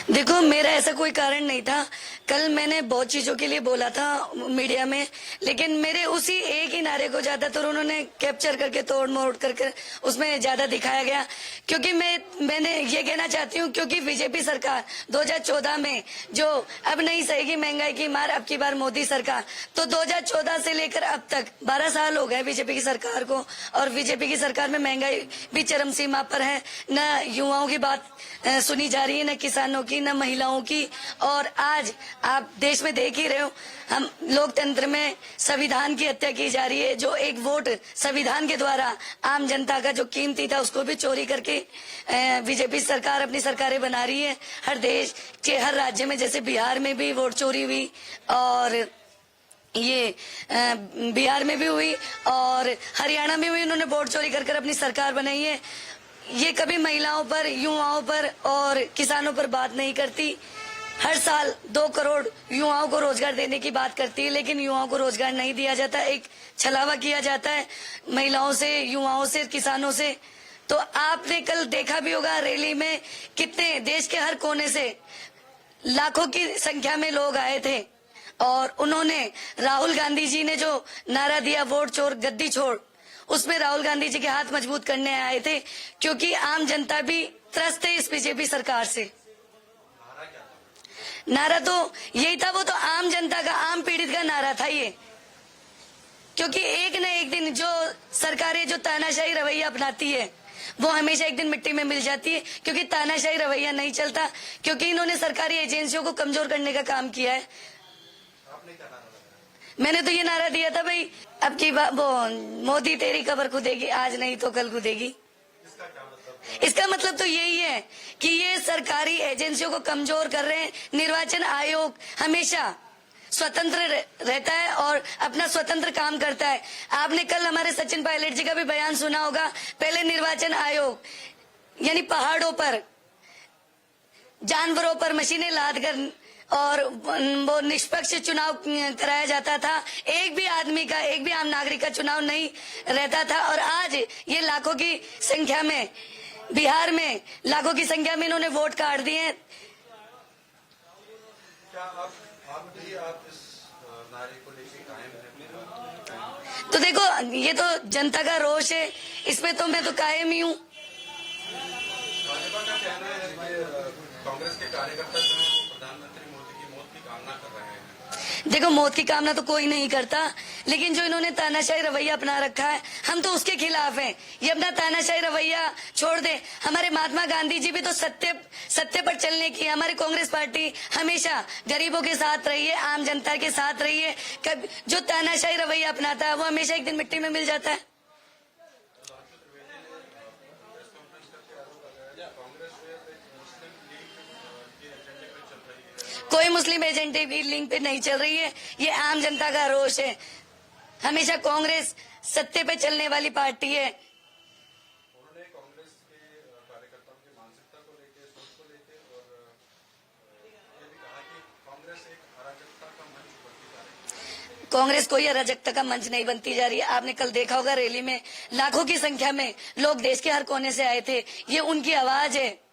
देखो, मेरा ऐसा कोई कारण नहीं था। कल मैंने बहुत चीजों के लिए बोला था मीडिया में, लेकिन मेरे उसी एक ही नारे को ज्यादातर उन्होंने कैप्चर करके तोड़ मोड़ करके उसमें ज्यादा दिखाया गया। क्योंकि मैंने ये कहना चाहती हूँ, क्योंकि बीजेपी सरकार 2014 में जो अब नहीं सहेगी महंगाई की मार, अब की बार मोदी सरकार, तो 2014 से लेकर अब तक 12 साल हो गए बीजेपी की सरकार को, और बीजेपी की सरकार में महंगाई भी चरम सीमा पर है। न युवाओं की बात सुनी जा रही है, न किसानों की, न महिलाओं की। और आज आप देश में देख ही रहे हो, हम लोकतंत्र में संविधान की हत्या की जा रही है। जो एक वोट संविधान के द्वारा आम जनता का जो कीमती था उसको भी चोरी करके बीजेपी सरकार अपनी सरकारें बना रही है। हर देश के हर राज्य में, जैसे बिहार में भी वोट चोरी हुई, और ये बिहार में भी हुई, और हरियाणा में भी उन्होंने वोट चोरी कर अपनी सरकार बनाई है। ये कभी महिलाओं पर, युवाओं पर और किसानों पर बात नहीं करती। हर साल 2 करोड़ युवाओं को रोजगार देने की बात करती है, लेकिन युवाओं को रोजगार नहीं दिया जाता। एक छलावा किया जाता है महिलाओं से, युवाओं से, किसानों से। तो आपने कल देखा भी होगा रैली में कितने देश के हर कोने से लाखों की संख्या में लोग आए थे, और उन्होंने राहुल गांधी जी ने जो नारा दिया, वोट चोर गद्दी छोड़, उसमें राहुल गांधी जी के हाथ मजबूत करने आए थे। क्योंकि आम जनता भी त्रस्त है इस बीजेपी सरकार से। नारा तो यही था, वो तो आम जनता का, आम पीड़ित का नारा था ये। क्योंकि एक न एक दिन जो सरकारें जो तानाशाही रवैया अपनाती है, वो हमेशा एक दिन मिट्टी में मिल जाती है। क्योंकि तानाशाही रवैया नहीं चलता, क्योंकि इन्होंने सरकारी एजेंसियों को कमजोर करने का काम किया है। मैंने तो ये नारा दिया था, भाई अब की वो मोदी तेरी कबर खुदेगी, आज नहीं तो कल खुदेगी। इसका मतलब तो यही है कि ये सरकारी एजेंसियों को कमजोर कर रहे हैं। निर्वाचन आयोग हमेशा स्वतंत्र रहता है और अपना स्वतंत्र काम करता है। आपने कल हमारे सचिन पायलट जी का भी बयान सुना होगा। पहले निर्वाचन आयोग यानी पहाड़ों पर, जानवरों पर मशीनें लाद कर और वो निष्पक्ष चुनाव कराया जाता था। एक भी आदमी का, एक भी आम नागरिक का चुनाव नहीं रहता था। और आज ये लाखों की संख्या में, बिहार में लाखों की संख्या में इन्होंने वोट काट दिए। क्या आप इस नारे को लेकर कायम हैं? तो देखो, ये तो जनता का रोष है, इसमें तो मैं तो कायम ही हूँ। भाजपा का कहना है कि कांग्रेस के कार्यकर्ता जो हैं वो प्रधानमंत्री मोदी की मौत की कामना कर रहे हैं। देखो, मौत की कामना तो कोई नहीं करता, लेकिन जो इन्होंने तानाशाही रवैया अपना रखा है, हम तो उसके खिलाफ हैं। ये अपना तानाशाही रवैया छोड़ दे। हमारे महात्मा गांधी जी भी तो सत्य पर चलने की, हमारी कांग्रेस पार्टी हमेशा गरीबों के साथ रही है, आम जनता के साथ रही है। जो तानाशाही रवैया अपनाता है वो हमेशा एक दिन मिट्टी में मिल जाता है। कोई मुस्लिम एजेंडे की लिंक पे नहीं चल रही है। ये आम जनता का रोष है। हमेशा कांग्रेस सत्य पे चलने वाली पार्टी है। उन्होंने कांग्रेस के कार्यकर्ताओं की मानसिकता को लेकर, सोच को लेकर, और ये भी कहा कि कांग्रेस एक अराजकता का मंच बनती जा रही है। कांग्रेस कोई अराजकता का मंच नहीं बनती जा रही है। आपने कल देखा होगा रैली में लाखों की संख्या में लोग देश के हर कोने से आए थे। ये उनकी आवाज है।